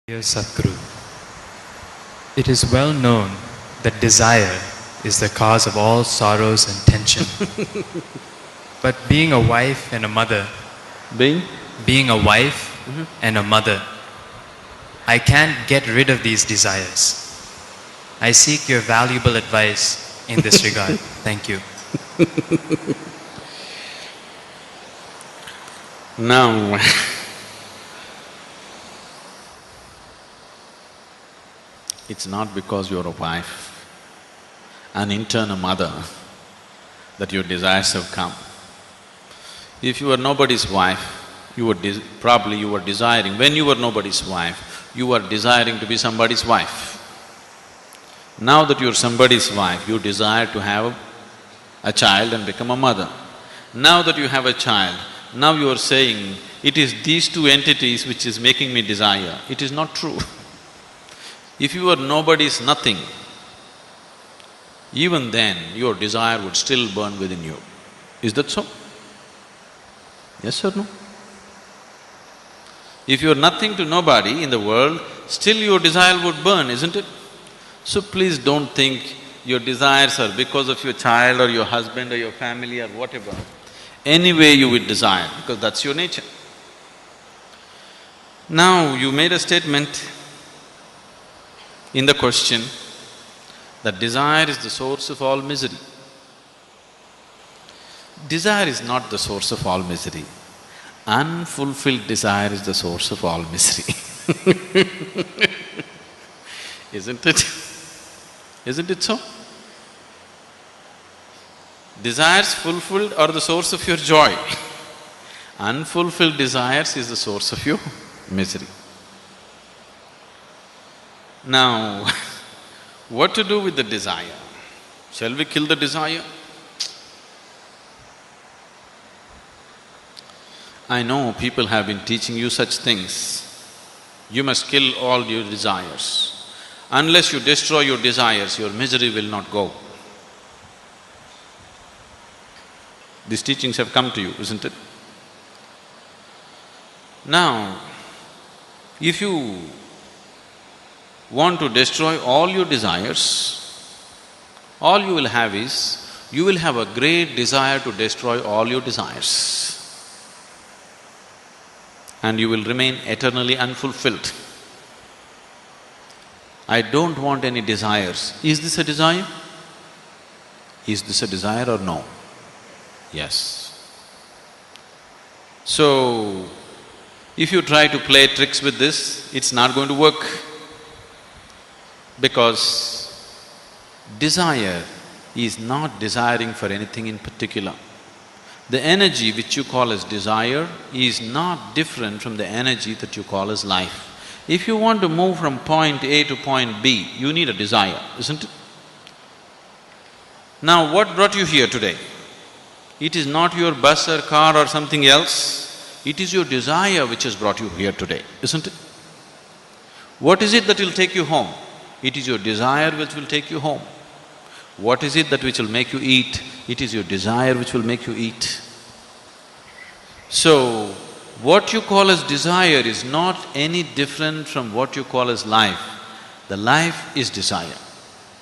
Dear Sadhguru, it is well known that desire is the cause of all sorrows and tension. But being a wife and a mother, being a wife and a mother, I can't get rid of these desires. I seek your valuable advice in this regard. Thank you. Now, it's not because you're a wife, an internal mother, that your desires have come. If you were nobody's wife, probably you were desiring, when you were nobody's wife, you were desiring to be somebody's wife. Now that you're somebody's wife, you desire to have a child and become a mother. Now that you have a child, now you are saying, it is these two entities which is making me desire. It is not true. If you were nobody's nothing, even then your desire would still burn within you. Is that so? Yes or no? If you are nothing to nobody in the world, still your desire would burn, isn't it? So please don't think your desires are because of your child or your husband or your family or whatever. Anyway you would desire, because that's your nature. Now, you made a statement in the question that desire is the source of all misery. Desire is not the source of all misery. Unfulfilled desire is the source of all misery. Isn't it? Isn't it so? Desires fulfilled are the source of your joy. Unfulfilled desires is the source of your misery. Now, what to do with the desire? Shall we kill the desire? I know people have been teaching you such things. You must kill all your desires. Unless you destroy your desires, your misery will not go. These teachings have come to you, isn't it? Now, if you want to destroy all your desires, all you will have is, you will have a great desire to destroy all your desires. And you will remain eternally unfulfilled. I don't want any desires. Is this a desire? Is this a desire or no? Yes. So, if you try to play tricks with this, it's not going to work. Because desire is not desiring for anything in particular. The energy which you call as desire is not different from the energy that you call as life. If you want to move from point A to point B, you need a desire, isn't it? Now, what brought you here today? It is not your bus or car or something else, it is your desire which has brought you here today, isn't it? What is it that will take you home? It is your desire which will take you home. What is it that which will make you eat? It is your desire which will make you eat. So, what you call as desire is not any different from what you call as life. The life is desire.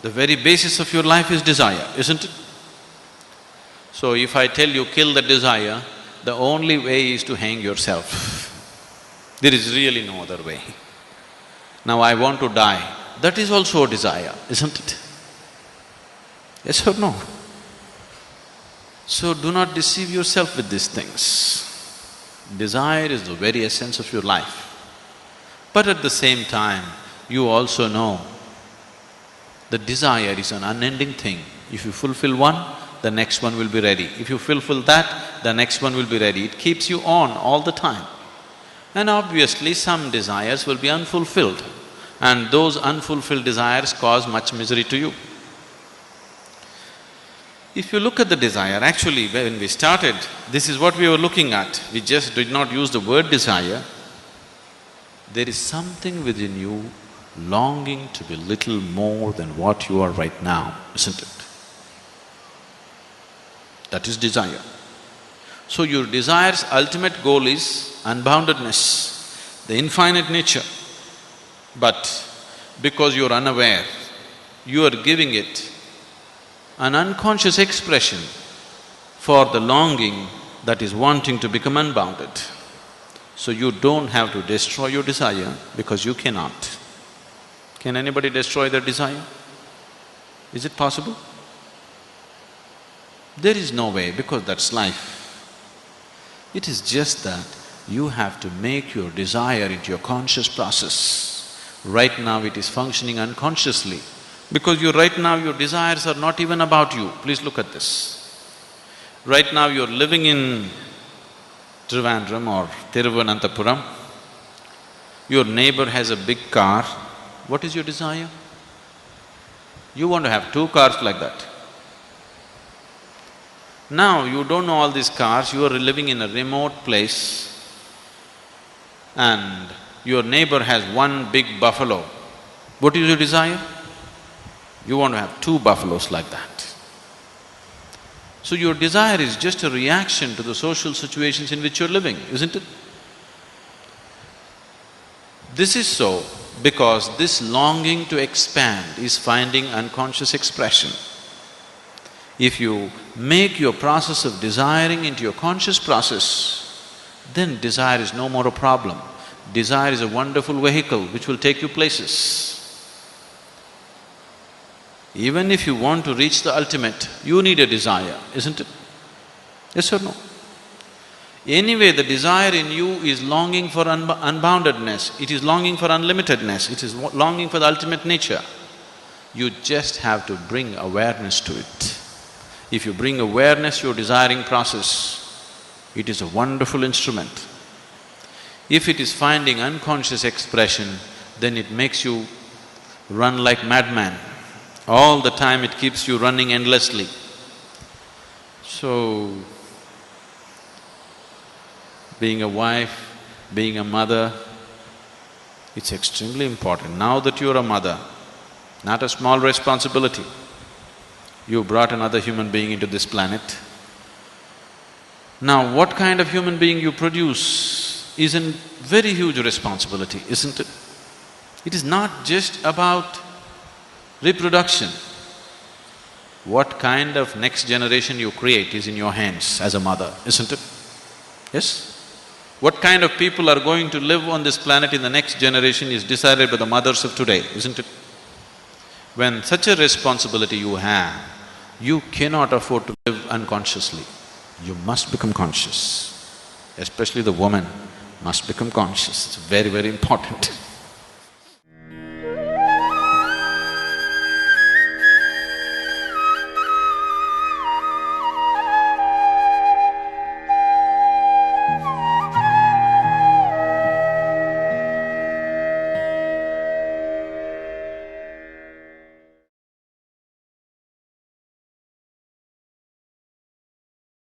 The very basis of your life is desire, isn't it? So if I tell you kill the desire, the only way is to hang yourself. There is really no other way. Now I want to die, that is also a desire, isn't it? Yes or no? So do not deceive yourself with these things. Desire is the very essence of your life. But at the same time, you also know that desire is an unending thing. If you fulfill one, the next one will be ready. If you fulfill that, the next one will be ready. It keeps you on all the time. And obviously, some desires will be unfulfilled, and those unfulfilled desires cause much misery to you. If you look at the desire, actually when we started, this is what we were looking at. We just did not use the word desire. There is something within you longing to be little more than what you are right now, isn't it? That is desire. So your desire's ultimate goal is unboundedness, the infinite nature. But because you're unaware, you are giving it an unconscious expression for the longing that is wanting to become unbounded. So you don't have to destroy your desire because you cannot. Can anybody destroy their desire? Is it possible? There is no way, because that's life. It is just that you have to make your desire into your conscious process. Right now it is functioning unconsciously, because right now your desires are not even about you. Please look at this. Right now you're living in Trivandrum or Thiruvananthapuram. Your neighbor has a big car. What is your desire? You want to have 2 cars like that. Now you don't know all these cars, you are living in a remote place and your neighbor has 1 big buffalo. What is your desire? You want to have 2 buffaloes like that. So your desire is just a reaction to the social situations in which you're living, isn't it? This is so because this longing to expand is finding unconscious expression. If you make your process of desiring into your conscious process, then desire is no more a problem. Desire is a wonderful vehicle which will take you places. Even if you want to reach the ultimate, you need a desire, isn't it? Yes or no? Anyway, the desire in you is longing for unboundedness, it is longing for unlimitedness, it is longing for the ultimate nature. You just have to bring awareness to it. If you bring awareness to your desiring process, it is a wonderful instrument. If it is finding unconscious expression, then it makes you run like madman. All the time it keeps you running endlessly. So, being a wife, being a mother, it's extremely important. Now that you're a mother, not a small responsibility. You brought another human being into this planet. Now, what kind of human being you produce is a very huge responsibility, isn't it? It is not just about reproduction. What kind of next generation you create is in your hands as a mother, isn't it? Yes? What kind of people are going to live on this planet in the next generation is decided by the mothers of today, isn't it? When such a responsibility you have, you cannot afford to live unconsciously. You must become conscious. Especially the woman must become conscious. It's very, very important.